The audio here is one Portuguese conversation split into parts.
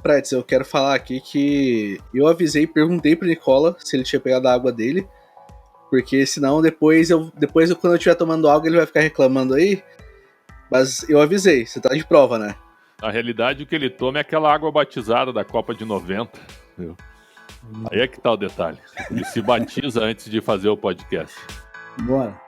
Prates, eu quero falar aqui que eu avisei, perguntei pro Nicola se ele tinha pegado a água dele, porque senão depois quando eu estiver tomando água, ele vai ficar reclamando aí. Mas eu avisei, você tá de prova, né? Na realidade, o que ele toma é aquela água batizada da Copa de 90. Viu? Aí é que tá o detalhe. Ele se batiza antes de fazer o podcast. Bora.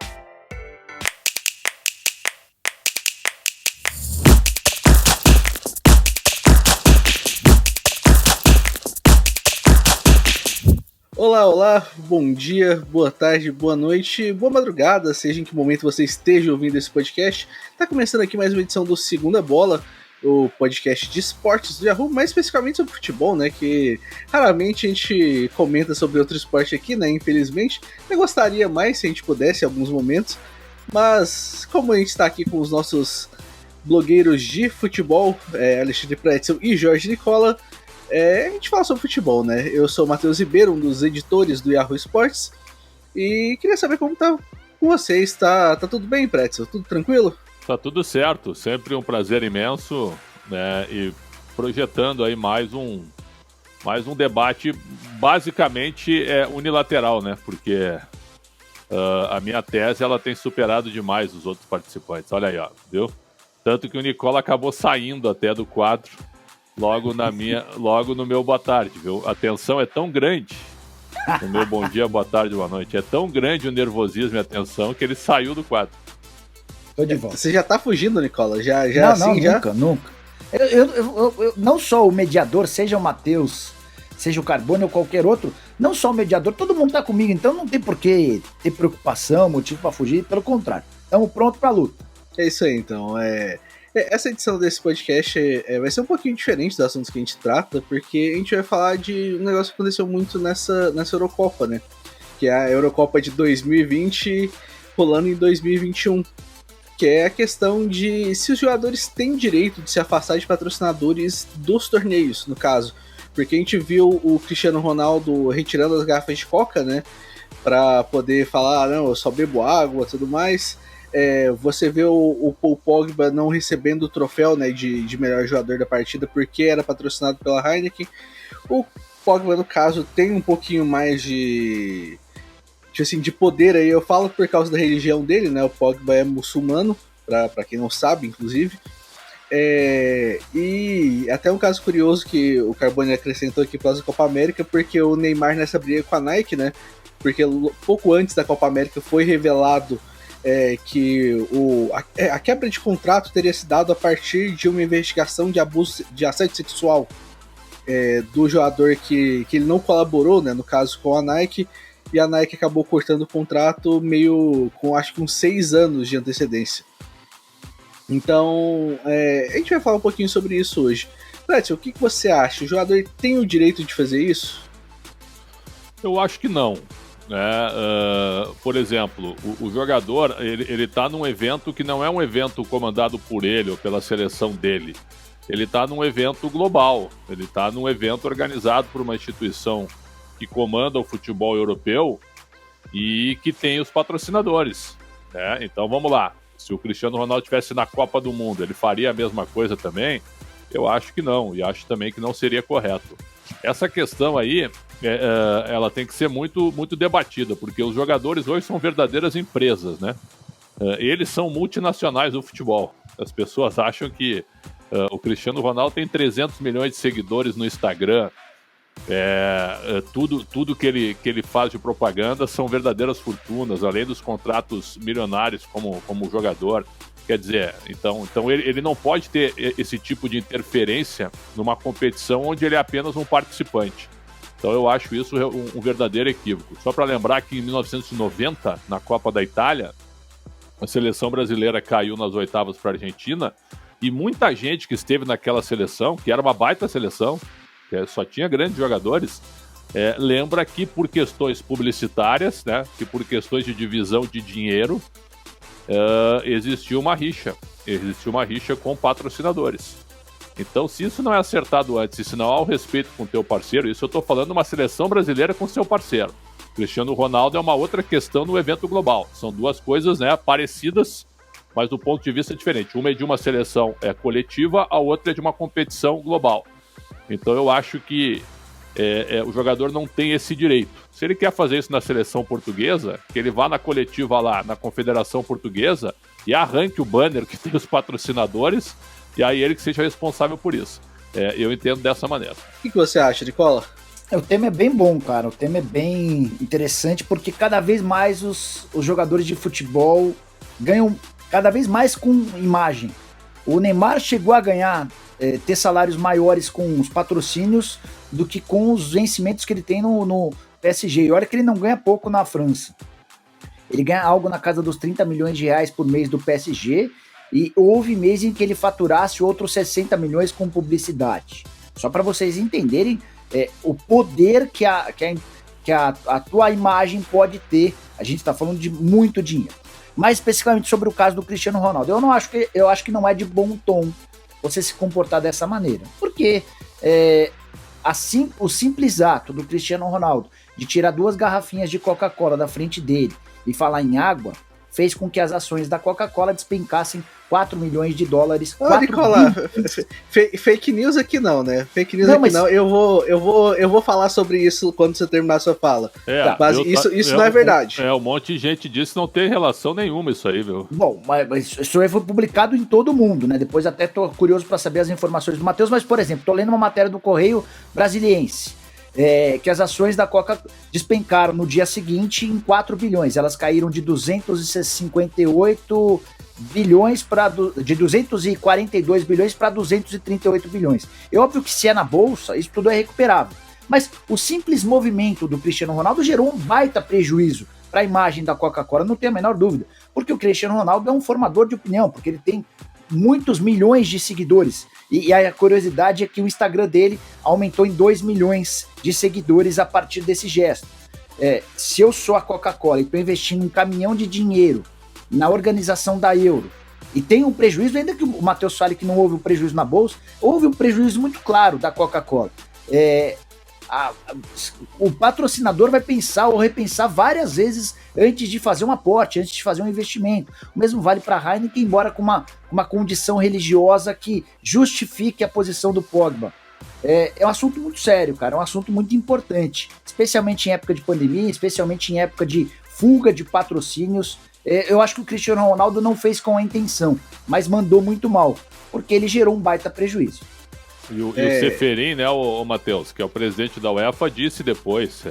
Olá, bom dia, boa tarde, boa noite, boa madrugada, seja em que momento você esteja ouvindo esse podcast. Tá começando aqui mais uma edição do Segunda Bola, o podcast de esportes do Yahoo, mais especificamente sobre futebol, né, que raramente a gente comenta sobre outro esporte aqui, né, infelizmente. Eu gostaria mais se a gente pudesse em alguns momentos, mas como a gente tá aqui com os nossos blogueiros de futebol, Alexandre Pretzel e Jorge Nicola, a gente fala sobre futebol, né? Eu sou o Matheus Ribeiro, um dos editores do Yahoo Sports, e queria saber como tá com vocês. Tá tudo bem, Pretzel? Tudo tranquilo? Tá tudo certo, sempre um prazer imenso, né? E projetando aí mais um debate basicamente unilateral, né? Porque a minha tese ela tem superado demais os outros participantes. Olha aí, ó, viu? Tanto que o Nicola acabou saindo até do quadro. Logo no meu boa tarde, viu? A tensão é tão grande, no meu bom dia, boa tarde, boa noite, é tão grande o nervosismo e a tensão que ele saiu do quadro. Tô de volta. Você já tá fugindo, Nicola? Já Nunca. Eu não sou o mediador, seja o Matheus, seja o Carbone ou qualquer outro, não sou o mediador, todo mundo tá comigo, então não tem por que ter preocupação, motivo pra fugir, pelo contrário, estamos prontos pra luta. É isso aí, então, essa edição desse podcast vai ser um pouquinho diferente dos assuntos que a gente trata, porque a gente vai falar de um negócio que aconteceu muito nessa Eurocopa, né? Que é a Eurocopa de 2020 rolando em 2021. Que é a questão de se os jogadores têm direito de se afastar de patrocinadores dos torneios, no caso. Porque a gente viu o Cristiano Ronaldo retirando as garrafas de coca, né? Pra poder falar, não, eu só bebo água e tudo mais. Você vê o Paul Pogba não recebendo o troféu, né, de melhor jogador da partida porque era patrocinado pela Heineken. O Pogba, no caso, tem um pouquinho mais de poder aí. Eu falo por causa da religião dele, né? O Pogba é muçulmano, pra quem não sabe, inclusive. E até um caso curioso que o Carbone acrescentou aqui por causa da Copa América, porque o Neymar nessa briga com a Nike, né? Porque pouco antes da Copa América foi revelado que a quebra de contrato teria se dado a partir de uma investigação de abuso de assédio sexual do jogador que ele não colaborou, né, no caso com a Nike, e a Nike acabou cortando o contrato meio com acho que uns 6 anos de antecedência. Então a gente vai falar um pouquinho sobre isso hoje. Pretzel, o que você acha? O jogador tem o direito de fazer isso? Eu acho que não. Por exemplo, o jogador ele tá num evento que não é um evento comandado por ele ou pela seleção dele. Ele tá num evento global, ele tá num evento organizado por uma instituição que comanda o futebol europeu e que tem os patrocinadores, né? Então vamos lá, se o Cristiano Ronaldo estivesse na Copa do Mundo, ele faria a mesma coisa também? Eu acho que não, e acho também que não seria correto. Essa questão aí, ela tem que ser muito, muito debatida, porque os jogadores hoje são verdadeiras empresas, né? Eles são multinacionais do futebol. As pessoas acham que o Cristiano Ronaldo tem 300 milhões de seguidores no Instagram. Tudo que ele faz de propaganda são verdadeiras fortunas, além dos contratos milionários como jogador. Quer dizer, então ele não pode ter esse tipo de interferência numa competição onde ele é apenas um participante. Então eu acho isso um verdadeiro equívoco. Só para lembrar que em 1990, na Copa da Itália, a seleção brasileira caiu nas oitavas para a Argentina, e muita gente que esteve naquela seleção, que era uma baita seleção, que só tinha grandes jogadores, lembra que por questões publicitárias, né, que por questões de divisão de dinheiro, existiu uma rixa com patrocinadores. Então, se isso não é acertado antes, e se não há o respeito com o teu parceiro, isso eu estou falando de uma seleção brasileira com seu parceiro. Cristiano Ronaldo é uma outra questão no evento global. São duas coisas, né, parecidas, mas do ponto de vista diferente. Uma é de uma seleção coletiva, a outra é de uma competição global. Então eu acho que o jogador não tem esse direito. Se ele quer fazer isso na seleção portuguesa, que ele vá na coletiva lá, na Confederação Portuguesa, e arranque o banner que tem os patrocinadores, e aí ele que seja responsável por isso. Eu entendo dessa maneira. O que você acha, Nicola? O tema é bem bom, cara. O tema é bem interessante, porque cada vez mais os jogadores de futebol ganham cada vez mais com imagem. O Neymar chegou a ganhar, ter salários maiores com os patrocínios do que com os vencimentos que ele tem no PSG. E olha que ele não ganha pouco na França. Ele ganha algo na casa dos 30 milhões de reais por mês do PSG, e houve mês em que ele faturasse outros 60 milhões com publicidade. Só para vocês entenderem o poder que a tua imagem pode ter. A gente está falando de muito dinheiro. Mais especificamente sobre o caso do Cristiano Ronaldo. Eu acho que não é de bom tom você se comportar dessa maneira. Porque assim, o simples ato do Cristiano Ronaldo de tirar 2 garrafinhas de Coca-Cola da frente dele e falar em água, fez com que as ações da Coca-Cola despencassem 4 milhões de dólares. Ô, Nicola, fake news aqui não, né? Fake news não, aqui não. Eu vou falar sobre isso quando você terminar a sua fala. Mas isso não é verdade. Um monte de gente disse que não tem relação nenhuma isso aí, viu? Bom, mas isso aí foi publicado em todo mundo, né? Depois até tô curioso para saber as informações do Matheus, mas, por exemplo, tô lendo uma matéria do Correio Brasiliense, que as ações da Coca despencaram no dia seguinte em 4 bilhões. Elas caíram de 258 bilhões de 242 bilhões para 238 bilhões. É óbvio que se é na bolsa, isso tudo é recuperável. Mas o simples movimento do Cristiano Ronaldo gerou um baita prejuízo para a imagem da Coca-Cola, não tenho a menor dúvida. Porque o Cristiano Ronaldo é um formador de opinião, porque ele tem muitos milhões de seguidores. E a curiosidade é que o Instagram dele aumentou em 2 milhões de seguidores a partir desse gesto. Se eu sou a Coca-Cola e estou investindo um caminhão de dinheiro na organização da Euro e tem um prejuízo, ainda que o Matheus fale que não houve um prejuízo na bolsa, houve um prejuízo muito claro da Coca-Cola. O patrocinador vai pensar ou repensar várias vezes antes de fazer um aporte, antes de fazer um investimento. O mesmo vale para a Heineken, embora com uma condição religiosa que justifique a posição do Pogba. É um assunto muito sério, cara, é um assunto muito importante, especialmente em época de pandemia, especialmente em época de fuga de patrocínios. Eu acho que o Cristiano Ronaldo não fez com a intenção, mas mandou muito mal, porque ele gerou um baita prejuízo. E o Ceferin, né, o Matheus, que é o presidente da UEFA, disse depois,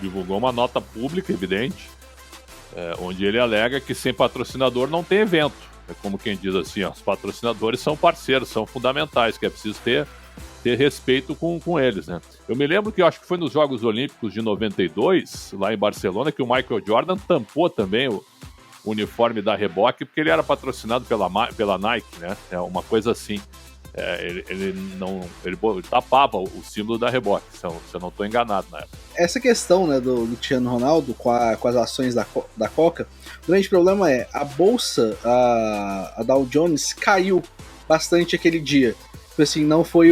divulgou uma nota pública, evidente, onde ele alega que sem patrocinador não tem evento. É como quem diz assim, os patrocinadores são parceiros, são fundamentais, que é preciso ter respeito com eles, né? Eu me lembro que eu acho que foi nos Jogos Olímpicos de 92, lá em Barcelona, que o Michael Jordan tampou também o uniforme da Reebok, porque ele era patrocinado pela Nike, né? É uma coisa assim. Ele tapava o símbolo da Reebok, se eu não estou enganado na época. Essa questão, né, do Cristiano Ronaldo com as ações da Coca, o grande problema é a bolsa, a Dow Jones, caiu bastante aquele dia. Assim, não foi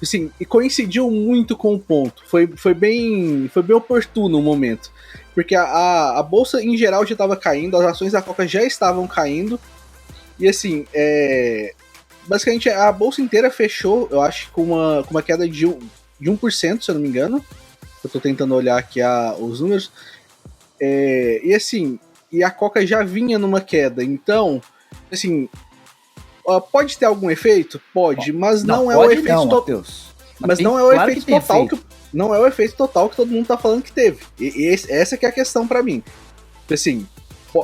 assim, e coincidiu muito com o ponto. Foi bem oportuno o momento. Porque a bolsa em geral já estava caindo, as ações da Coca já estavam caindo. E assim, basicamente a bolsa inteira fechou, eu acho, com uma queda de 1%, se eu não me engano. Eu tô tentando olhar aqui os números. E assim, e a Coca já vinha numa queda. Então, assim, pode ter algum efeito? Pode, mas não é o efeito total. Mas não é o efeito total não é o efeito total que todo mundo tá falando que teve. Essa que é a questão pra mim. Assim,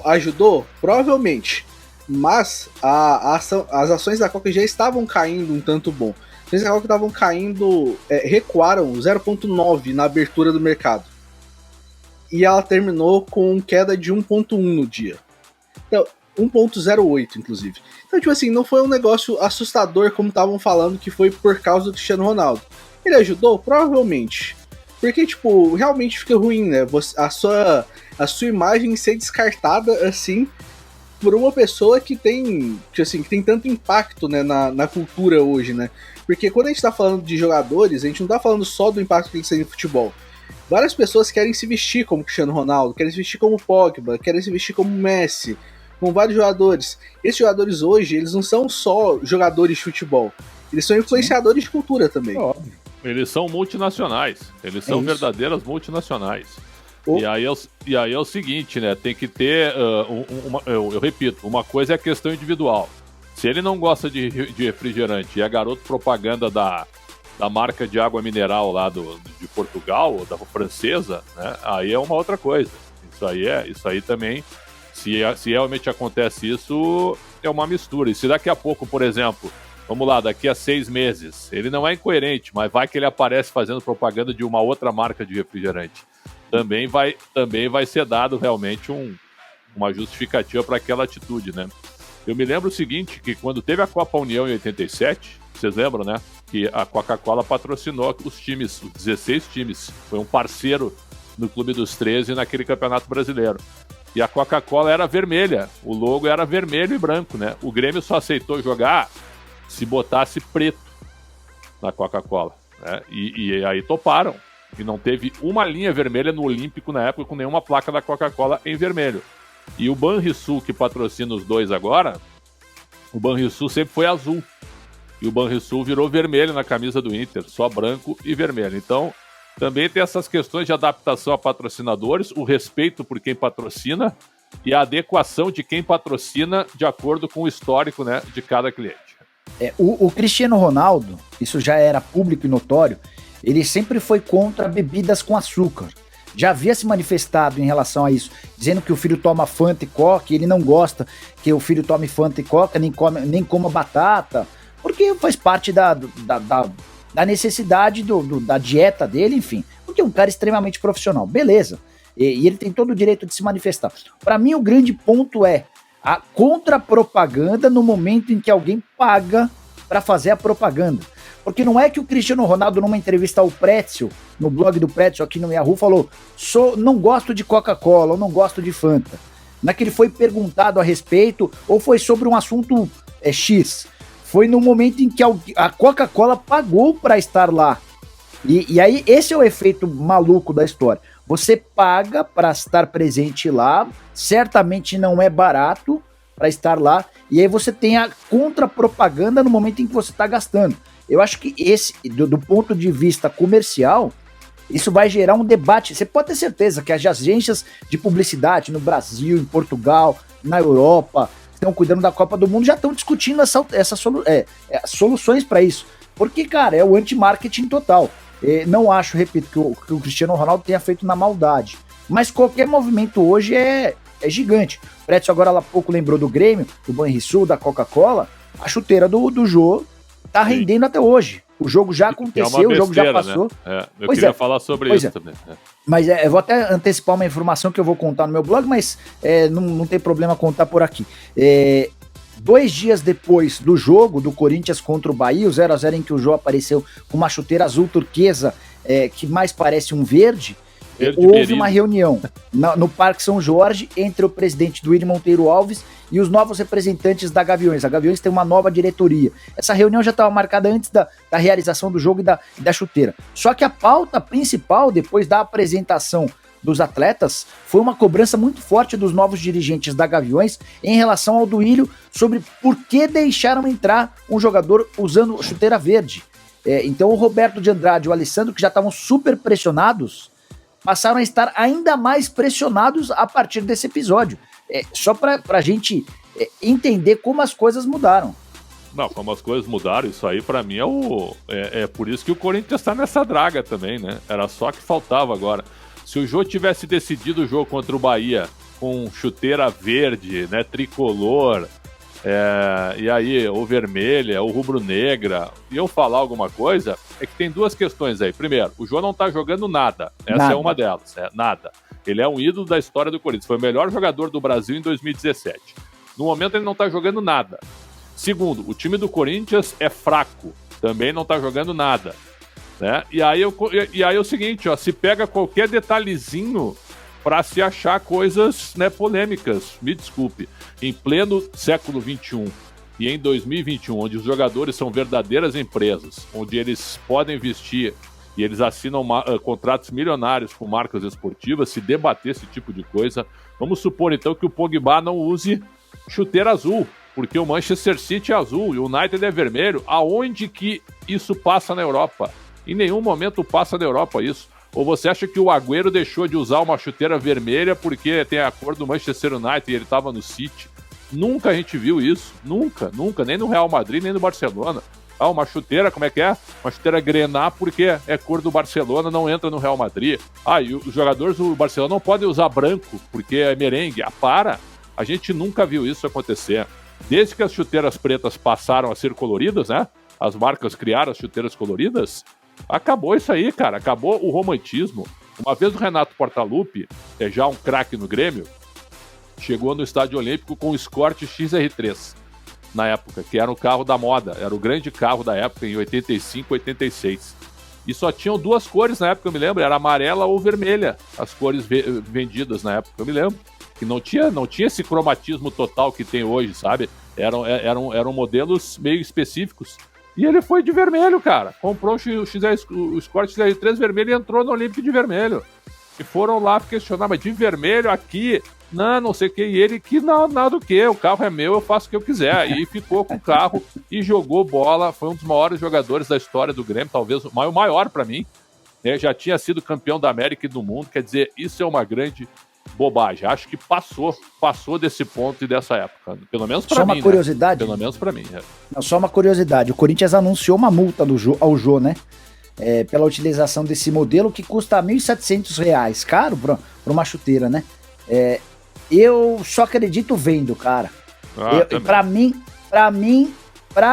ajudou? Provavelmente. Mas as ações da Coca já estavam caindo um tanto bom. As ações da Coca estavam caindo, recuaram 0,9 na abertura do mercado. E ela terminou com queda de 1,1 no dia. Então, 1,08 inclusive. Então, tipo assim, não foi um negócio assustador como estavam falando que foi por causa do Cristiano Ronaldo. Ele ajudou? Provavelmente. Porque, tipo, realmente fica ruim, né? A sua imagem ser descartada assim por uma pessoa que tem tanto impacto, né, na cultura hoje, né? Porque quando a gente tá falando de jogadores, a gente não tá falando só do impacto que eles têm no futebol. Várias pessoas querem se vestir como Cristiano Ronaldo, querem se vestir como Pogba, querem se vestir como Messi, com vários jogadores. Esses jogadores hoje, eles não são só jogadores de futebol. eles são influenciadores de cultura também. Óbvio. Eles são multinacionais. Eles são verdadeiras multinacionais. E aí é o seguinte, né? Tem que ter, eu repito, uma coisa é a questão individual. Se ele não gosta de refrigerante e é garoto propaganda da marca de água mineral lá de Portugal, ou da francesa, né? Aí é uma outra coisa. Isso aí também, se realmente acontece isso, é uma mistura. E se daqui a pouco, por exemplo, vamos lá, daqui a 6 meses, ele não é incoerente, mas vai que ele aparece fazendo propaganda de uma outra marca de refrigerante. Também vai ser dado realmente uma justificativa para aquela atitude, né? Eu me lembro o seguinte, que quando teve a Copa União em 87, vocês lembram, né? Que a Coca-Cola patrocinou os times, os 16 times. Foi um parceiro no Clube dos 13 naquele Campeonato Brasileiro. E a Coca-Cola era vermelha, o logo era vermelho e branco, né? O Grêmio só aceitou jogar se botasse preto na Coca-Cola, né? E aí toparam. E não teve uma linha vermelha no Olímpico na época com nenhuma placa da Coca-Cola em vermelho. E o Banrisul, que patrocina os dois agora, o Banrisul sempre foi azul. E o Banrisul virou vermelho na camisa do Inter, só branco e vermelho. Então, também tem essas questões de adaptação a patrocinadores, o respeito por quem patrocina e a adequação de quem patrocina de acordo com o histórico, né, de cada cliente. O Cristiano Ronaldo, isso já era público e notório, ele sempre foi contra bebidas com açúcar. Já havia se manifestado em relação a isso, dizendo que o filho toma Fanta e Coca, e ele não gosta que o filho tome Fanta e Coca, nem coma batata, porque faz parte da necessidade da dieta dele, enfim. Porque é um cara extremamente profissional, beleza. E ele tem todo o direito de se manifestar. Para mim, o grande ponto é a contrapropaganda no momento em que alguém paga para fazer a propaganda. Porque não é que o Cristiano Ronaldo, numa entrevista ao Pretzel, no blog do Pretzel aqui no Yahoo, falou: não gosto de Coca-Cola, ou não gosto de Fanta. Não é que ele foi perguntado a respeito, ou foi sobre um assunto X. Foi no momento em que a Coca-Cola pagou para estar lá. E aí, esse é o efeito maluco da história. Você paga para estar presente lá, certamente não é barato para estar lá, e aí você tem a contrapropaganda no momento em que você está gastando. Eu acho que do ponto de vista comercial, isso vai gerar um debate. Você pode ter certeza que as agências de publicidade no Brasil, em Portugal, na Europa, estão cuidando da Copa do Mundo, já estão discutindo essas soluções para isso. Porque, cara, é o anti-marketing total. Não acho, repito, que o Cristiano Ronaldo tenha feito na maldade. Mas qualquer movimento hoje é gigante. O Pretzel agora há pouco lembrou do Grêmio, do Banrisul, da Coca-Cola. A chuteira do Jô tá rendendo até hoje. O jogo já aconteceu, o jogo já passou. Né? Eu queria falar sobre isso também. Mas eu vou até antecipar uma informação que eu vou contar no meu blog, mas não tem problema contar por aqui. 2 dias depois do jogo do Corinthians contra o Bahia, o 0x0 em que o Jô apareceu com uma chuteira azul turquesa que mais parece um verde, houve uma reunião no Parque São Jorge entre o presidente Duílio Monteiro Alves e os novos representantes da Gaviões. A Gaviões tem uma nova diretoria. Essa reunião já estava marcada antes da realização do jogo e da chuteira. Só que a pauta principal, depois da apresentação dos atletas, foi uma cobrança muito forte dos novos dirigentes da Gaviões em relação ao Duílio sobre por que deixaram entrar um jogador usando chuteira verde. Então o Roberto de Andrade e o Alessandro, que já estavam super pressionados, passaram a estar ainda mais pressionados a partir desse episódio. Só pra gente entender como as coisas mudaram. Não, como as coisas mudaram, isso aí pra mim é por isso que o Corinthians tá nessa draga também, né? Era só que faltava agora. Se o Jô tivesse decidido o jogo contra o Bahia com chuteira verde, né, tricolor, e aí, ou vermelha, ou rubro-negra, e eu falar alguma coisa, é que tem 2 questões aí. Primeiro, o Jô não tá jogando nada. Essa é uma delas, nada. Ele é um ídolo da história do Corinthians. Foi o melhor jogador do Brasil em 2017. No momento, ele não tá jogando nada. Segundo, o time do Corinthians é fraco. Também não tá jogando nada. Né? E aí é o seguinte, ó, se pega qualquer detalhezinho para se achar coisas, né, polêmicas. Me desculpe. Em pleno século XXI e em 2021, onde os jogadores são verdadeiras empresas, onde eles podem vestir e eles assinam contratos milionários com marcas esportivas, se debater esse tipo de coisa, vamos supor então que o Pogba não use chuteira azul. porque o Manchester City é azul e o United é vermelho. Aonde que isso passa na Europa? Em nenhum momento passa na Europa isso. Ou você acha que o Agüero deixou de usar uma chuteira vermelha porque tem a cor do Manchester United e ele estava no City? Nunca a gente viu isso. Nunca, nem no Real Madrid, nem no Barcelona. Uma chuteira, como é que é? Uma chuteira grená porque é cor do Barcelona, não entra no Real Madrid. E os jogadores do Barcelona não podem usar branco porque é merengue. Para! A gente nunca viu isso acontecer. Desde que as chuteiras pretas passaram a ser coloridas, né? As marcas criaram as chuteiras coloridas. Acabou isso aí, cara. Acabou o romantismo. Uma vez o Renato Portaluppi, já um craque no Grêmio, chegou no Estádio Olímpico com o Escort XR3, na época, que era o carro da moda. Era o grande carro da época, em 85, 86. E só tinham duas cores na época, eu me lembro. Era amarela ou vermelha, as cores vendidas na época, eu me lembro. Que não tinha esse cromatismo total que tem hoje, sabe? Eram modelos meio específicos. E ele foi de vermelho, cara. Comprou o Escort XR3 vermelho e entrou no Olímpico de vermelho. E foram lá questionar, mas de vermelho aqui, não sei o que. E ele, que nada do que, o carro é meu, eu faço o que eu quiser. E ficou com o carro e jogou bola. Foi um dos maiores jogadores da história do Grêmio, talvez o maior pra mim. Já tinha sido campeão da América e do mundo. Quer dizer, isso é uma grande bobagem. Acho que passou desse ponto e dessa época. Pelo menos pra mim. Só uma curiosidade. Né? Pelo menos pra mim. Não, só uma curiosidade. O Corinthians anunciou uma multa ao Jô, né? Pela utilização desse modelo que custa R$ 1.700. Caro pra uma chuteira, né? Eu só acredito vendo, cara. Pra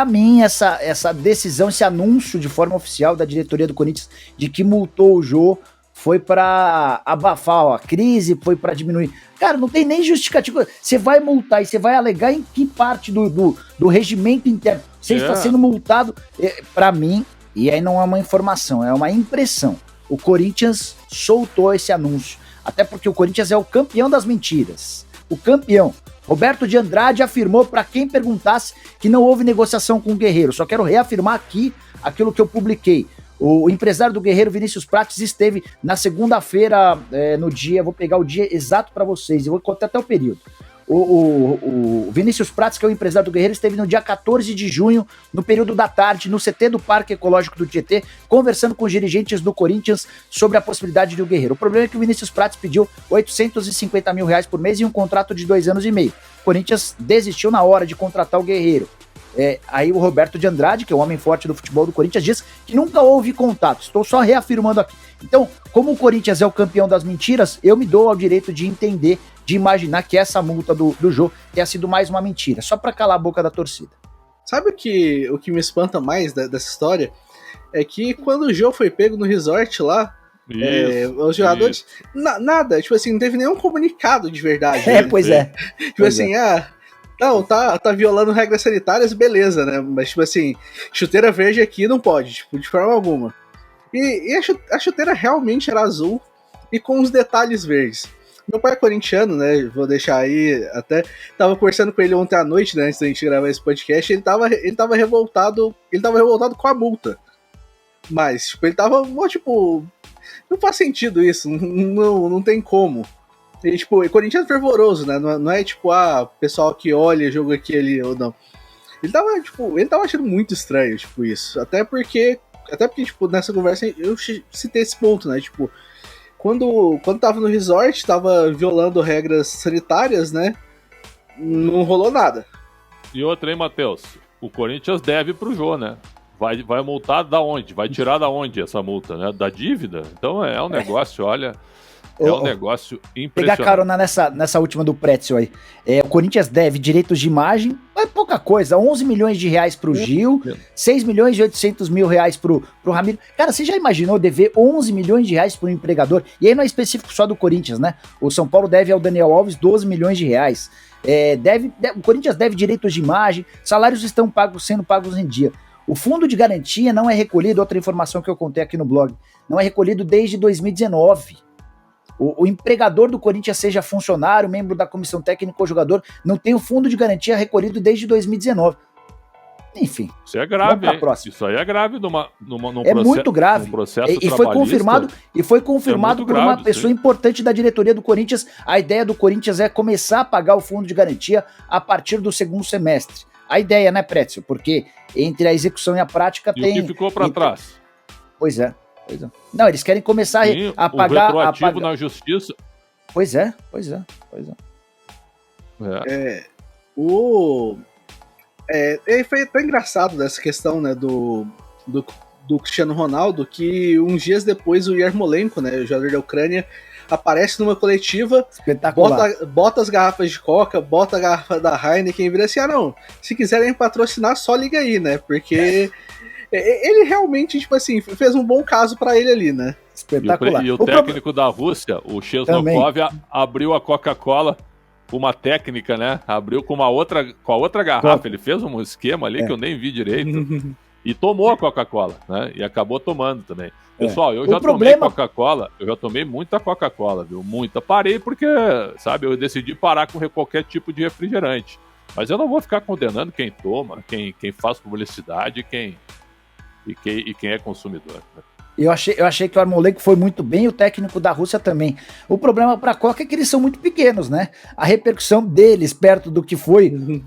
mim, essa decisão, esse anúncio de forma oficial da diretoria do Corinthians de que multou o Jô foi pra abafar a crise, foi pra diminuir. Cara, não tem nem justificativa. Você vai multar e você vai alegar em que parte do regimento interno você está sendo multado? Pra mim, e aí não é uma informação, é uma impressão. O Corinthians soltou esse anúncio. Até porque o Corinthians é o campeão das mentiras. O campeão. Roberto de Andrade afirmou para quem perguntasse que não houve negociação com o Guerreiro. Só quero reafirmar aqui aquilo que eu publiquei. O empresário do Guerreiro, Vinícius Prates, esteve na segunda-feira, no dia, vou pegar o dia exato para vocês, eu vou contar até o período. O Vinícius Prates, que é o empresário do Guerreiro, esteve no dia 14 de junho, no período da tarde, no CT do Parque Ecológico do Tietê, conversando com os dirigentes do Corinthians sobre a possibilidade do Guerreiro. O problema é que o Vinícius Prates pediu R$850 mil por mês e um contrato de 2 anos e meio. O Corinthians desistiu na hora de contratar o Guerreiro. Aí o Roberto de Andrade, que é o homem forte do futebol do Corinthians, diz que nunca houve contato. Estou só reafirmando aqui. Então, como o Corinthians é o campeão das mentiras, eu me dou ao direito de entender, de imaginar que essa multa do Jô tenha sido mais uma mentira, só para calar a boca da torcida. Sabe o que me espanta mais dessa história? É que quando o Jô foi pego no resort lá, os jogadores, nada, tipo assim, não teve nenhum comunicado de verdade. Pois é. Tipo assim, não, tá violando regras sanitárias, beleza, né? Mas, tipo assim, chuteira verde aqui não pode, tipo, de forma alguma. E a chuteira realmente era azul e com os detalhes verdes. Meu pai é corintiano, né? Vou deixar aí, até tava conversando com ele ontem à noite, né? Antes da gente gravar esse podcast, ele tava revoltado com a multa. Mas, tipo, ele tava, tipo, não faz sentido isso, não tem como. E, tipo, o Corinthians é fervoroso, né? Não é tipo, pessoal que olha jogo aqui ali ou não. Ele tava achando muito estranho, tipo, isso. Até porque, tipo, nessa conversa eu citei esse ponto, né? Tipo, quando tava no resort, tava violando regras sanitárias, né? Não rolou nada. E outra, hein, Matheus? O Corinthians deve pro Jô, né? Vai multar da onde? Vai tirar da onde essa multa, né? Da dívida? Então é um negócio, olha... um negócio impressionante. Pegar carona nessa última do Pretzel aí. O Corinthians deve direitos de imagem, é pouca coisa, 11 milhões de reais pro Gil, 6 milhões e 800 mil reais pro Ramiro. Cara, você já imaginou dever 11 milhões de reais pro empregador? E aí não é específico só do Corinthians, né? O São Paulo deve ao Daniel Alves 12 milhões de reais. O Corinthians deve direitos de imagem, salários estão sendo pagos em dia. O fundo de garantia não é recolhido, outra informação que eu contei aqui no blog, não é recolhido desde 2019. O empregador do Corinthians, seja funcionário, membro da comissão técnica ou jogador, não tem o fundo de garantia recolhido desde 2019. Enfim. Isso é grave, hein? Isso aí é grave num muito grave. Processo e foi confirmado por uma pessoa importante da diretoria do Corinthians. A ideia do Corinthians é começar a pagar o fundo de garantia a partir do segundo semestre. A ideia, né, Prétio? Porque entre a execução e a prática tem... o que ficou para trás? Pois é. Não, eles querem começar a pagar... O retroativo na justiça... Pois é. Foi até engraçado dessa questão, né, do Cristiano Ronaldo, que uns dias depois o Yarmolenko, né, o jogador da Ucrânia, aparece numa coletiva, bota as garrafas de Coca, bota a garrafa da Heineken e vira assim, não, se quiserem patrocinar, só liga aí, né, porque ele realmente, tipo assim, fez um bom caso pra ele ali, né. Espetacular. E o técnico da Rússia, o Chesnokov, abriu a Coca-Cola com uma técnica, né? Abriu com a outra garrafa. Ele fez um esquema ali que eu nem vi direito. E tomou a Coca-Cola, né? E acabou tomando também. Pessoal, eu já tomei Coca-Cola, eu já tomei muita Coca-Cola, viu? Muita. Parei porque, sabe, eu decidi parar com qualquer tipo de refrigerante. Mas eu não vou ficar condenando quem toma, quem faz publicidade e quem é consumidor, né? Eu achei que o Yarmolenko foi muito bem e o técnico da Rússia também. O problema para a Coca é que eles são muito pequenos, né? A repercussão deles perto do que foi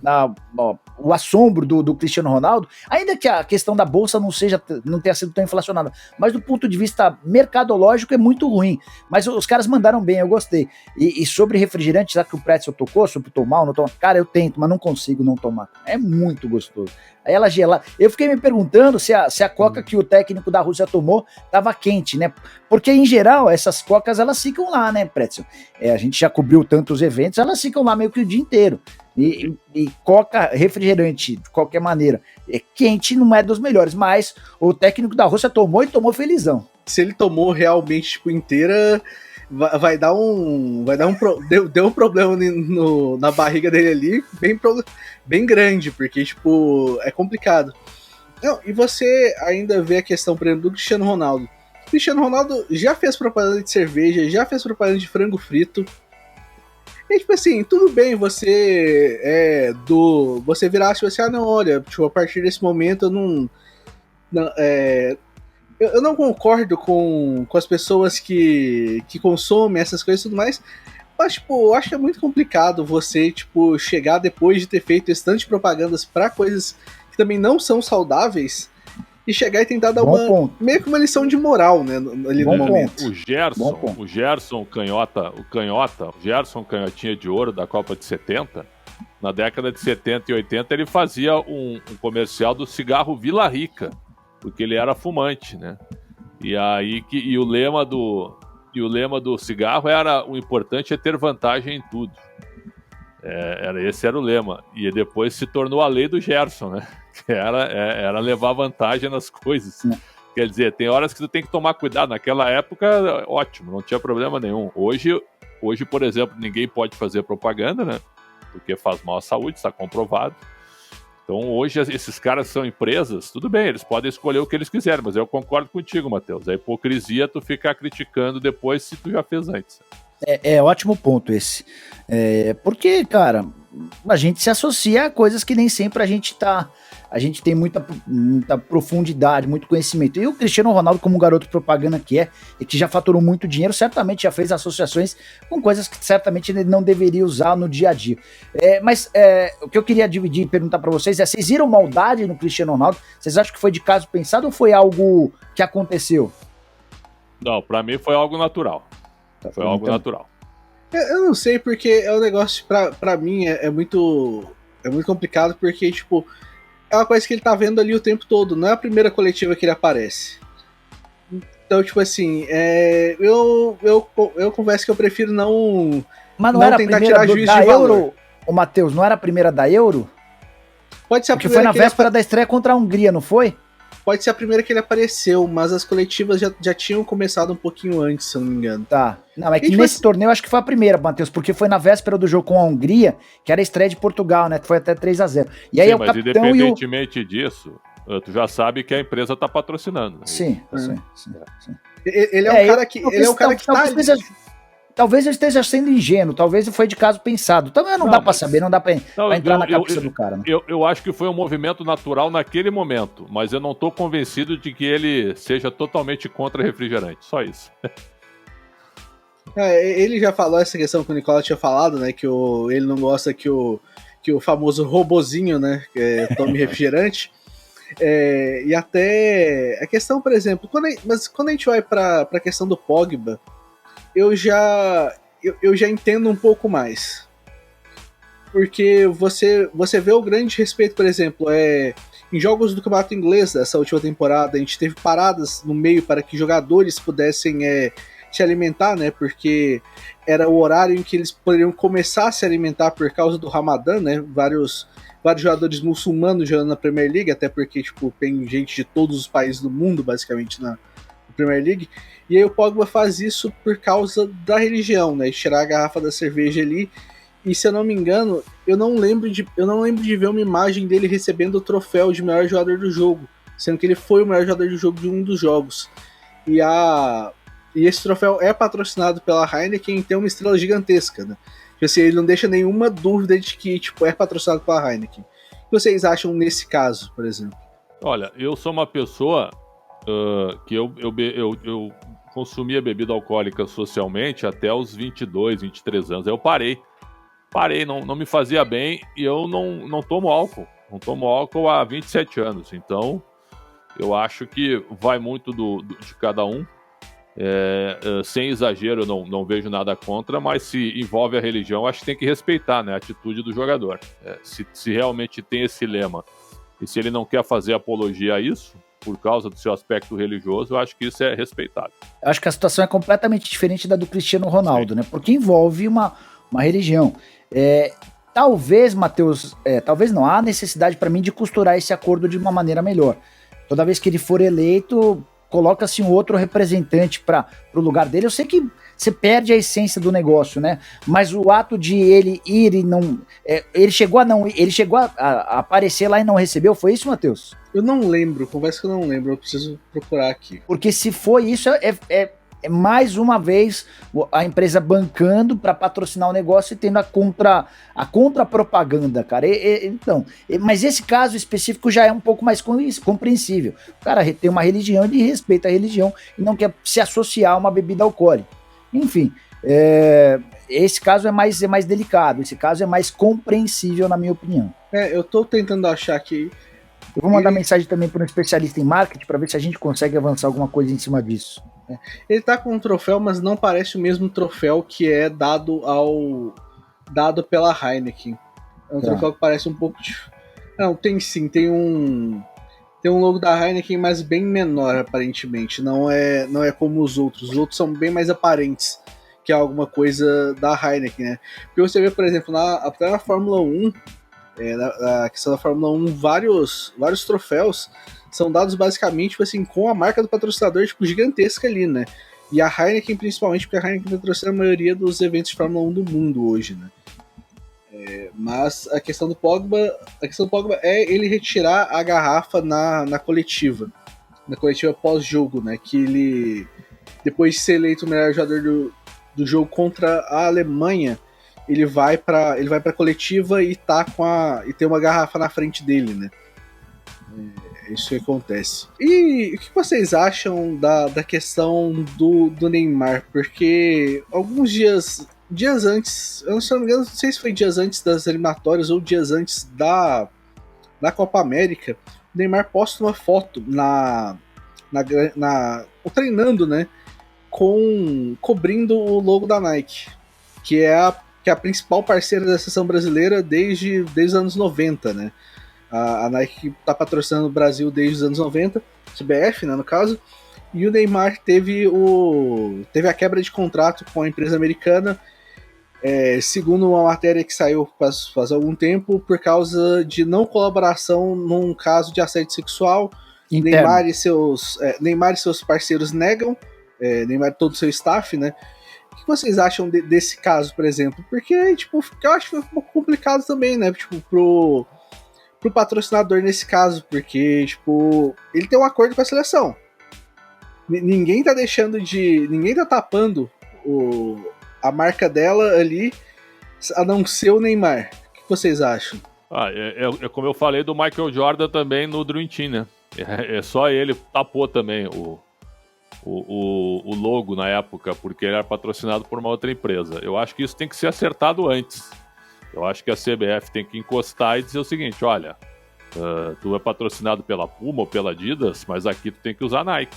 o assombro do Cristiano Ronaldo, ainda que a questão da bolsa não tenha sido tão inflacionada, mas do ponto de vista mercadológico é muito ruim. Mas os caras mandaram bem, eu gostei. E sobre refrigerante, já que o Pretzel tocou, sobre tomar ou não tomar, cara, eu tento, mas não consigo não tomar. É muito gostoso. Aí ela gelada. Eu fiquei me perguntando se a Coca que o técnico da Rússia tomou estava quente, né? Porque, em geral, essas Cocas, elas ficam lá, né, Pretzel? A gente já cobriu tantos eventos, elas ficam lá meio que o dia inteiro. E Coca, refrigerante, de qualquer maneira, quente não é dos melhores, mas o técnico da Rússia tomou e tomou felizão. Se ele tomou realmente, tipo, inteira... Deu um problema na barriga dele ali, bem grande, porque, tipo, é complicado. Não, e você ainda vê a questão, por exemplo, do Cristiano Ronaldo. O Cristiano Ronaldo já fez propaganda de cerveja, já fez propaganda de frango frito. E, tipo assim, tudo bem você virar tipo assim, não, olha, tipo, a partir desse momento eu não concordo com as pessoas que consomem essas coisas e tudo mais, mas, tipo, eu acho que é muito complicado você, tipo, chegar depois de ter feito esse tanto de propagandas pra coisas que também não são saudáveis e chegar e tentar dar meio que uma lição de moral, né, ali no momento. O Gerson Canhotinha de Ouro da Copa de 70, na década de 70 e 80, ele fazia um comercial do cigarro Vila Rica, porque ele era fumante, né? E o lema do cigarro era: o importante é ter vantagem em tudo. Esse era o lema. E depois se tornou a lei do Gerson, né? Que era levar vantagem nas coisas. Quer dizer, tem horas que tu tem que tomar cuidado. Naquela época, ótimo, não tinha problema nenhum. Hoje, por exemplo, ninguém pode fazer propaganda, né? Porque faz mal à saúde, está comprovado. Então, hoje, esses caras são empresas, tudo bem, eles podem escolher o que eles quiserem, mas eu concordo contigo, Matheus. A hipocrisia tu ficar criticando depois se tu já fez antes. Ótimo ponto esse. Porque, cara, a gente se associa a coisas que nem sempre a gente tem muita profundidade, muito conhecimento. E o Cristiano Ronaldo, como um garoto propaganda que e que já faturou muito dinheiro, certamente já fez associações com coisas que certamente ele não deveria usar no dia a dia. Mas o que eu queria dividir e perguntar para vocês vocês viram maldade no Cristiano Ronaldo? Vocês acham que foi de caso pensado ou foi algo que aconteceu? Não, para mim foi algo natural. Foi algo natural. Eu não sei, porque é um negócio, pra mim, é muito complicado, porque, tipo, é uma coisa que ele tá vendo ali o tempo todo, não é a primeira coletiva que ele aparece. Então, tipo assim, eu confesso que eu prefiro não. Mas não era tentar a primeira tirar juízo da de Euro, o Matheus, não era a primeira da Euro? Pode ser a primeira. Porque foi na véspera da estreia contra a Hungria, não foi? Pode ser a primeira que ele apareceu, mas as coletivas já tinham começado um pouquinho antes, se eu não me engano. Tá. Não, é que nesse torneio eu acho que foi a primeira, Matheus, porque foi na véspera do jogo com a Hungria, que era a estreia de Portugal, né? Que foi até 3-0. E aí o capitão independentemente disso, tu já sabe que a empresa tá patrocinando. Né? Sim. Ele é um cara que tá ali. Talvez eu esteja sendo ingênuo, talvez foi de caso pensado. Também não dá pra saber, não dá pra entrar na cabeça do cara. Né? Eu acho que foi um movimento natural naquele momento, mas eu não tô convencido de que ele seja totalmente contra refrigerante, só isso. Ele já falou essa questão que o Nicola tinha falado, né, que ele não gosta que o famoso robozinho, né, tome refrigerante. E até a questão, por exemplo, mas quando a gente vai para a questão do Pogba, eu já entendo um pouco mais. Porque você vê o grande respeito, por exemplo, em jogos do campeonato inglês dessa última temporada, a gente teve paradas no meio para que jogadores pudessem se alimentar, né? Porque era o horário em que eles poderiam começar a se alimentar por causa do Ramadã, né? Vários jogadores muçulmanos jogando na Premier League, até porque tipo, tem gente de todos os países do mundo, basicamente, na Premier League. E aí o Pogba faz isso por causa da religião, né? Tirar a garrafa da cerveja ali. E se eu não me engano, eu não lembro de ver uma imagem dele recebendo o troféu de melhor jogador do jogo, sendo que ele foi o melhor jogador do jogo de um dos jogos. E esse troféu é patrocinado pela Heineken e tem uma estrela gigantesca, né? Tipo assim, ele não deixa nenhuma dúvida de que tipo, é patrocinado pela Heineken. O que vocês acham nesse caso, por exemplo? Olha, eu sou uma pessoa que eu consumia bebida alcoólica socialmente até os 22, 23 anos. Aí eu parei, não me fazia bem e eu não tomo álcool. Não tomo álcool há 27 anos. Então, eu acho que vai muito de cada um. Sem exagero, eu não vejo nada contra, mas se envolve a religião, acho que tem que respeitar, né, a atitude do jogador. Se realmente tem esse lema e se ele não quer fazer apologia a isso, por causa do seu aspecto religioso, eu acho que isso é respeitado. Eu acho que a situação é completamente diferente da do Cristiano Ronaldo, né? Porque envolve uma religião. Talvez, Matheus, talvez não, há necessidade para mim de costurar esse acordo de uma maneira melhor. Toda vez que ele for eleito, coloca-se um outro representante para o lugar dele. Eu sei que você perde a essência do negócio, né? Mas o ato de ele ir e não... ele chegou a aparecer lá e não recebeu, foi isso, Matheus? Eu não lembro, confesso que eu não lembro, eu preciso procurar aqui. Porque se foi isso, é mais uma vez a empresa bancando para patrocinar o negócio e tendo a contra-propaganda, cara. Mas esse caso específico já é um pouco mais compreensível. O cara tem uma religião, ele respeita a religião e não quer se associar a uma bebida alcoólica. Enfim, esse caso é mais delicado, esse caso é mais compreensível, na minha opinião. Eu tô tentando achar aqui. Eu vou mandar mensagem também para um especialista em marketing para ver se a gente consegue avançar alguma coisa em cima disso. Ele tá com um troféu, mas não parece o mesmo troféu que é dado pela Heineken. É um troféu que parece um pouco... Não, tem sim, tem um logo da Heineken, mas bem menor, aparentemente. Não é como os outros. Os outros são bem mais aparentes que é alguma coisa da Heineken, né? Porque você vê, por exemplo, até na Fórmula 1, na questão da Fórmula 1, vários troféus são dados basicamente tipo assim, com a marca do patrocinador tipo, gigantesca ali, né? E a Heineken principalmente, porque a Heineken patrocina a maioria dos eventos de Fórmula 1 do mundo hoje, né? Mas a questão do Pogba é ele retirar a garrafa na coletiva pós-jogo, né? Que ele, depois de ser eleito o melhor jogador do jogo contra a Alemanha, ele vai pra coletiva e tem uma garrafa na frente dele, né? Isso que acontece. E o que vocês acham da questão do Neymar? Porque alguns dias antes, eu não sei se foi dias antes das eliminatórias ou dias antes da Copa América, o Neymar posta uma foto treinando, né? Cobrindo o logo da Nike, que é a principal parceira da seleção brasileira desde os anos 90, né? A Nike está patrocinando o Brasil desde os anos 90, CBF, né, no caso, e o Neymar teve a quebra de contrato com a empresa americana, segundo uma matéria que saiu faz algum tempo, por causa de não colaboração num caso de assédio sexual. Neymar e seus parceiros negam, Neymar e todo o seu staff, né? O que vocês acham desse caso, por exemplo? Porque, tipo, eu acho que foi um pouco complicado também, né? Tipo, pro patrocinador nesse caso, porque, tipo, ele tem um acordo com a seleção. Ninguém tá tapando a marca dela ali, a não ser o Neymar. O que vocês acham? É como eu falei do Michael Jordan também no Dream Team, né? É só ele tapou também o logo na época, porque ele era patrocinado por uma outra empresa. Eu acho que isso tem que ser acertado antes. Eu acho que a CBF tem que encostar e dizer o seguinte, olha, tu é patrocinado pela Puma ou pela Adidas, mas aqui tu tem que usar Nike.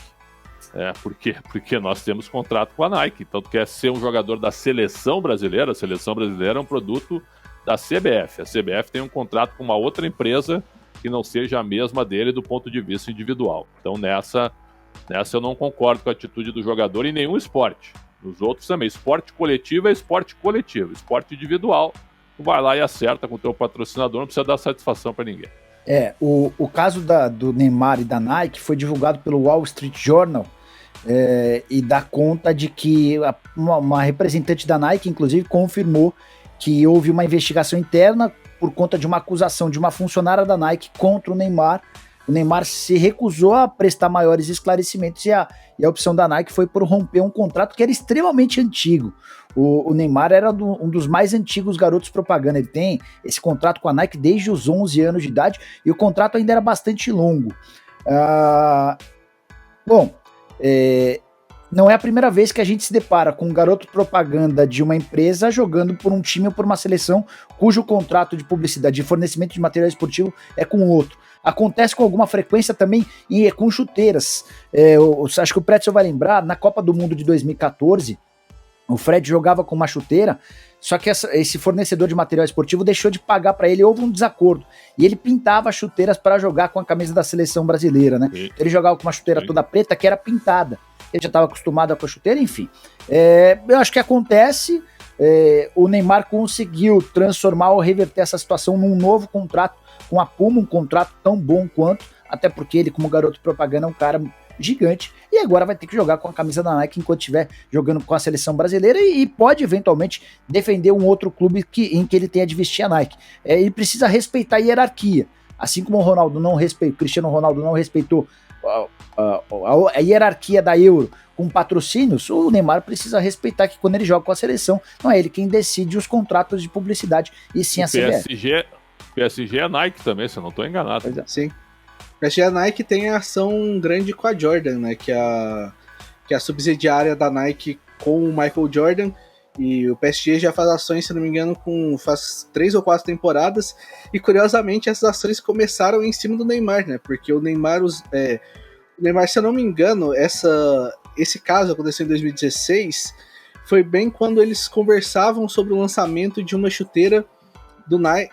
Por quê? Porque nós temos contrato com a Nike. Então tu quer ser um jogador da seleção brasileira, a seleção brasileira é um produto da CBF. A CBF tem um contrato com uma outra empresa que não seja a mesma dele do ponto de vista individual. Então nessa eu não concordo com a atitude do jogador em nenhum esporte. Nos outros também. Esporte coletivo é esporte coletivo. Esporte individual, tu vai lá e acerta com o teu patrocinador, não precisa dar satisfação para ninguém. O caso do Neymar e da Nike foi divulgado pelo Wall Street Journal e dá conta de que uma representante da Nike, inclusive, confirmou que houve uma investigação interna por conta de uma acusação de uma funcionária da Nike contra o Neymar. O Neymar se recusou a prestar maiores esclarecimentos e a opção da Nike foi por romper um contrato que era extremamente antigo. O Neymar era um dos mais antigos garotos propaganda. Ele tem esse contrato com a Nike desde os 11 anos de idade e o contrato ainda era bastante longo. Não é a primeira vez que a gente se depara com um garoto propaganda de uma empresa jogando por um time ou por uma seleção cujo contrato de publicidade, de fornecimento de material esportivo é com outro. Acontece com alguma frequência também com chuteiras. Acho que o Pretzel vai lembrar, na Copa do Mundo de 2014, o Fred jogava com uma chuteira, só que esse fornecedor de material esportivo deixou de pagar para ele, houve um desacordo. E ele pintava chuteiras para jogar com a camisa da seleção brasileira, né? Ele jogava com uma chuteira toda preta que era pintada. Ele já estava acostumado com a chuteira, enfim. Eu acho que acontece. O Neymar conseguiu transformar ou reverter essa situação num novo contrato com a Puma, um contrato tão bom quanto, até porque ele, como garoto propaganda, é um cara gigante, e agora vai ter que jogar com a camisa da Nike enquanto estiver jogando com a seleção brasileira e pode eventualmente defender um outro clube em que ele tenha de vestir a Nike. Ele precisa respeitar a hierarquia, assim como o Cristiano Ronaldo não respeitou a hierarquia da Euro com patrocínios. O Neymar precisa respeitar que quando ele joga com a seleção, não é ele quem decide os contratos de publicidade, e sim a CBF. PSG é Nike também, se eu não estou enganado. Sim. A Nike tem a ação grande com a Jordan, né? Que é a subsidiária da Nike com o Michael Jordan. E o PSG já faz ações, se não me engano, faz 3 ou 4 temporadas. E curiosamente, essas ações começaram em cima do Neymar, né? Porque o Neymar, se eu não me engano, esse caso aconteceu em 2016. Foi bem quando eles conversavam sobre o lançamento de uma chuteira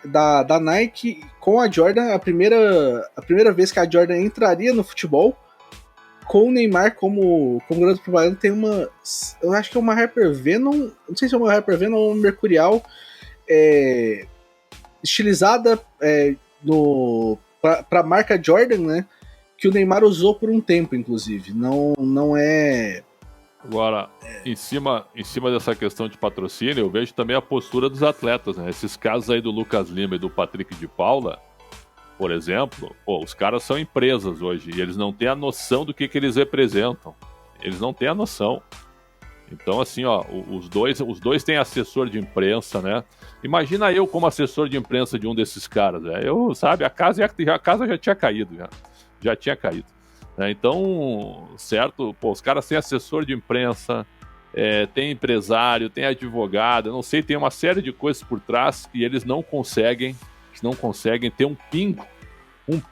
da Nike com a Jordan, a primeira vez que a Jordan entraria no futebol, com o Neymar como garoto propaganda. Tem eu acho que é uma Hyper Venom, não sei se é uma Hyper Venom ou uma Mercurial, estilizada para a marca Jordan, né, que o Neymar usou por um tempo, inclusive. Não é... Agora, em cima dessa questão de patrocínio, eu vejo também a postura dos atletas, né? Esses casos aí do Lucas Lima e do Patrick de Paula, por exemplo, os caras são empresas hoje e eles não têm a noção do que eles representam. Eles não têm a noção. Então, assim, os dois têm assessor de imprensa, né? Imagina eu como assessor de imprensa de um desses caras, né? A casa já tinha caído, já tinha caído. Então, certo, os caras têm assessor de imprensa, tem empresário, tem advogado, eu não sei, tem uma série de coisas por trás e eles não conseguem ter um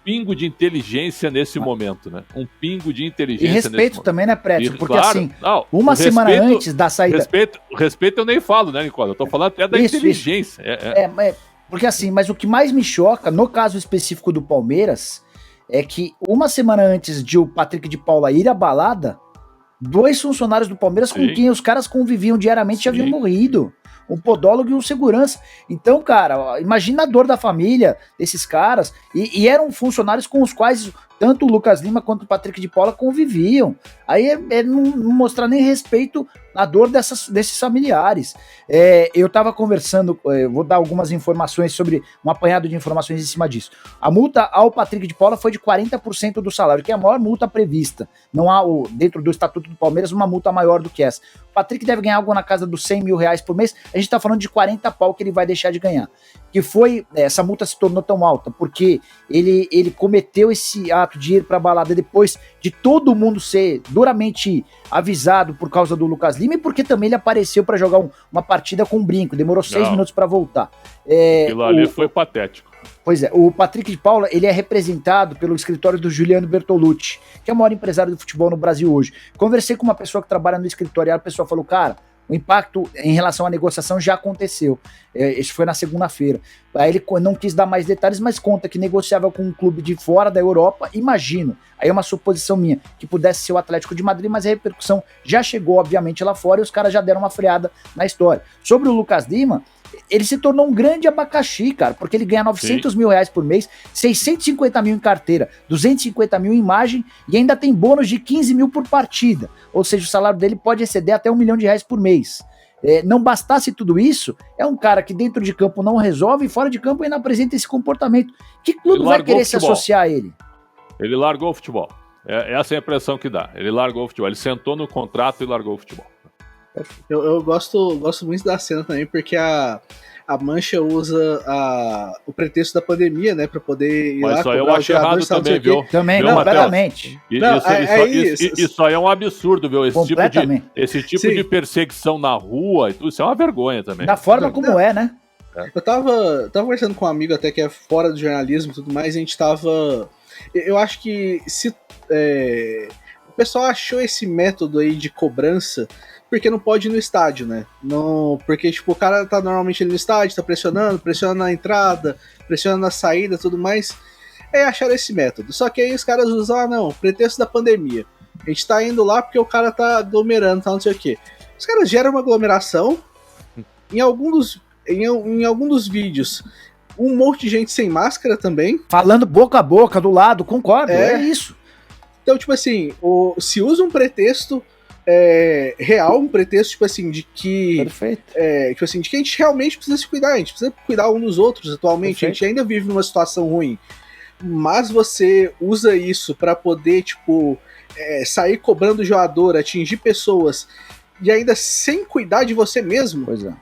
pingo de inteligência nesse momento, né? Um pingo de inteligência. E respeito também, né, Prédio? Porque claro, assim, uma semana antes da saída... Respeito eu nem falo, né, Nicola? Eu tô falando até da inteligência. Porque assim, mas o que mais me choca, no caso específico do Palmeiras, é que uma semana antes de o Patrick de Paula ir à balada, 2 funcionários do Palmeiras com quem os caras conviviam diariamente já haviam morrido. Um podólogo e um segurança. Então, cara, imagina a dor da família desses caras. E eram funcionários com os quais tanto o Lucas Lima quanto o Patrick de Paula conviviam. Aí é não mostrar nem respeito à dor desses familiares. Eu estava conversando, vou dar algumas informações sobre um apanhado de informações em cima disso. A multa ao Patrick de Paula foi de 40% do salário, que é a maior multa prevista. Não há, dentro do Estatuto do Palmeiras, uma multa maior do que essa. O Patrick deve ganhar algo na casa dos 100 mil reais por mês. A gente está falando de 40 pau que ele vai deixar de ganhar. Que foi, essa multa se tornou tão alta, porque ele cometeu esse ato de ir para a balada depois de todo mundo ser duramente avisado por causa do Lucas Lima e porque também ele apareceu para jogar uma partida com um brinco, demorou 6 minutos para voltar. Aquilo ali foi patético. Pois é, o Patrick de Paula, ele é representado pelo escritório do Juliano Bertolucci, que é o maior empresário do futebol no Brasil hoje. Conversei com uma pessoa que trabalha no escritório e a pessoa falou, cara, o impacto em relação à negociação já aconteceu. Isso foi na segunda-feira. Aí ele não quis dar mais detalhes, mas conta que negociava com um clube de fora da Europa, imagino, aí é uma suposição minha, que pudesse ser o Atlético de Madrid, mas a repercussão já chegou, obviamente, lá fora e os caras já deram uma freada na história. Sobre o Lucas Lima, ele se tornou um grande abacaxi, cara, porque ele ganha 900 mil reais por mês, 650 mil em carteira, 250 mil em imagem e ainda tem bônus de 15 mil por partida. Ou seja, o salário dele pode exceder até R$1 milhão por mês. Não bastasse tudo isso, é um cara que dentro de campo não resolve e fora de campo ainda apresenta esse comportamento. Que clube vai querer se associar a ele? Ele largou o futebol. Essa é a impressão que dá. Ele largou o futebol. Ele sentou no contrato e largou o futebol. Eu gosto muito da cena também, porque a Mancha usa o pretexto da pandemia, né, pra poder ir mas lá isso aí eu acho errado também, viu? Também, não, claramente. Isso aí é um absurdo, viu? Esse tipo de perseguição na rua, isso é uma vergonha também. Da forma como né? Eu tava conversando com um amigo até que é fora do jornalismo e tudo mais, a gente tava... Eu acho que se o pessoal achou esse método aí de cobrança porque não pode ir no estádio, né? Não, porque, tipo, o cara tá normalmente ali no estádio, tá pressionando na entrada, pressionando na saída, tudo mais. Aí acharam esse método. Só que aí os caras usam, não, pretexto da pandemia. A gente tá indo lá porque o cara tá aglomerando, tá não sei o quê. Os caras geram uma aglomeração. Em algum dos vídeos, um monte de gente sem máscara também. Falando boca a boca, do lado, concordo, é isso. Então, tipo assim, se usa um pretexto real, um pretexto, tipo assim, de que... Perfeito. Tipo assim, de que a gente realmente precisa se cuidar, a gente precisa cuidar um dos outros atualmente. Perfeito. A gente ainda vive numa situação ruim. Mas você usa isso pra poder, tipo, sair cobrando jogador, atingir pessoas... E ainda sem cuidar de você mesmo. Pois é.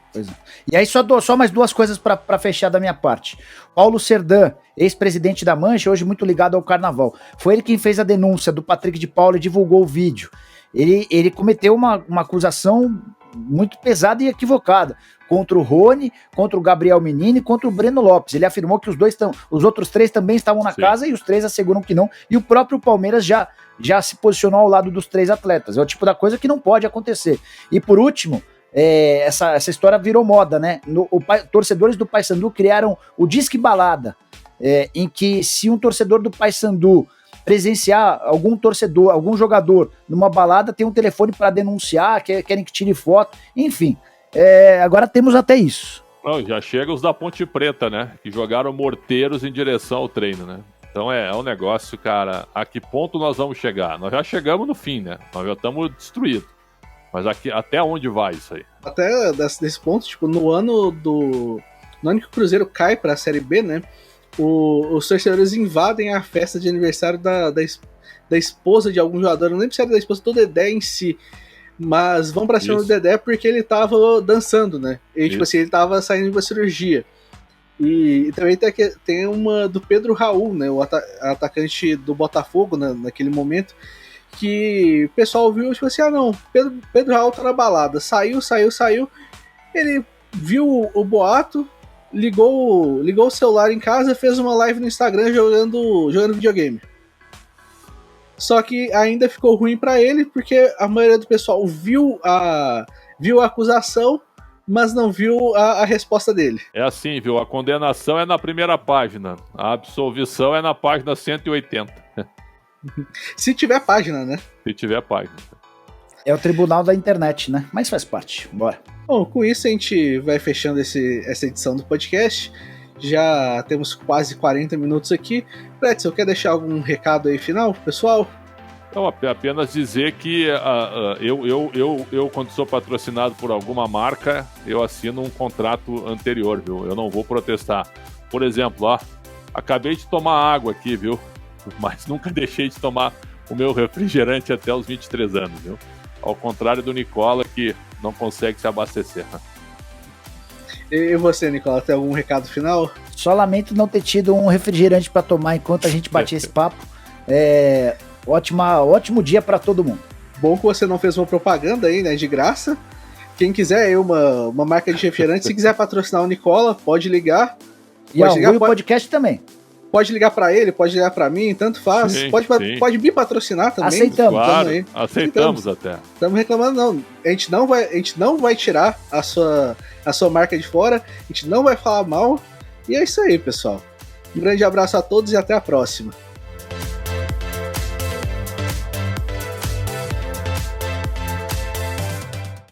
E aí só mais duas coisas para fechar da minha parte. Paulo Serdã, ex-presidente da Mancha, hoje muito ligado ao Carnaval. Foi ele quem fez a denúncia do Patrick de Paula e divulgou o vídeo. Ele cometeu uma acusação muito pesada e equivocada contra o Rony, contra o Gabriel Menino e contra o Breno Lopes. Ele afirmou que os outros três também estavam na casa e os três asseguram que não. E o próprio Palmeiras já se posicionou ao lado dos três atletas. É o tipo da coisa que não pode acontecer. E por último, essa história virou moda, né? Torcedores do Paysandu criaram o Disque Balada, em que se um torcedor do Paysandu presenciar algum jogador numa balada, tem um telefone para denunciar, querem que tire foto, enfim. Agora temos até isso. Não, já chega os da Ponte Preta, né? Que jogaram morteiros em direção ao treino, né? Então é um negócio, cara, a que ponto nós vamos chegar? Nós já chegamos no fim, né? Nós já estamos destruídos. Mas até onde vai isso aí? Até desse ponto, tipo, no ano que o Cruzeiro cai pra Série B, né? Os torcedores invadem a festa de aniversário da esposa de algum jogador. Eu não lembro se era da esposa do Dedé em si. Mas vão pra cima do Dedé porque ele tava dançando, né? E, tipo assim, ele tava saindo de uma cirurgia. E também tem uma do Pedro Raul, né, o atacante do Botafogo, né, naquele momento, que o pessoal viu, tipo assim, não, Pedro Raul tá na balada, saiu, ele viu o boato, ligou o celular em casa, fez uma live no Instagram jogando videogame. Só que ainda ficou ruim pra ele, porque a maioria do pessoal viu a acusação, mas não viu a resposta dele. É assim, viu? A condenação é na primeira página. A absolvição é na página 180. Se tiver página, né? Se tiver página. É o tribunal da internet, né? Mas faz parte. Bora. Bom, com isso a gente vai fechando essa edição do podcast. Já temos quase 40 minutos aqui. Pretzel, quer deixar algum recado aí final, pessoal? Então, apenas dizer que eu, quando sou patrocinado por alguma marca, eu assino um contrato anterior, viu? Eu não vou protestar. Por exemplo, ó, acabei de tomar água aqui, viu? Mas nunca deixei de tomar o meu refrigerante até os 23 anos, viu? Ao contrário do Nicola, que não consegue se abastecer. E você, Nicola, tem algum recado final? Só lamento não ter tido um refrigerante para tomar enquanto a gente batia esse papo. Ótimo dia para todo mundo. Bom que você não fez uma propaganda aí, né, de graça. Quem quiser aí uma marca de refrigerante, se quiser patrocinar o Nicola, pode ligar. E o podcast também. Pode ligar para ele, pode ligar para mim, tanto faz. Sim, pode me patrocinar também. Aceitamos. Claro, aceitamos até. Estamos reclamando, não. A gente não vai tirar a sua marca de fora, a gente não vai falar mal. E é isso aí, pessoal. Um grande abraço a todos e até a próxima.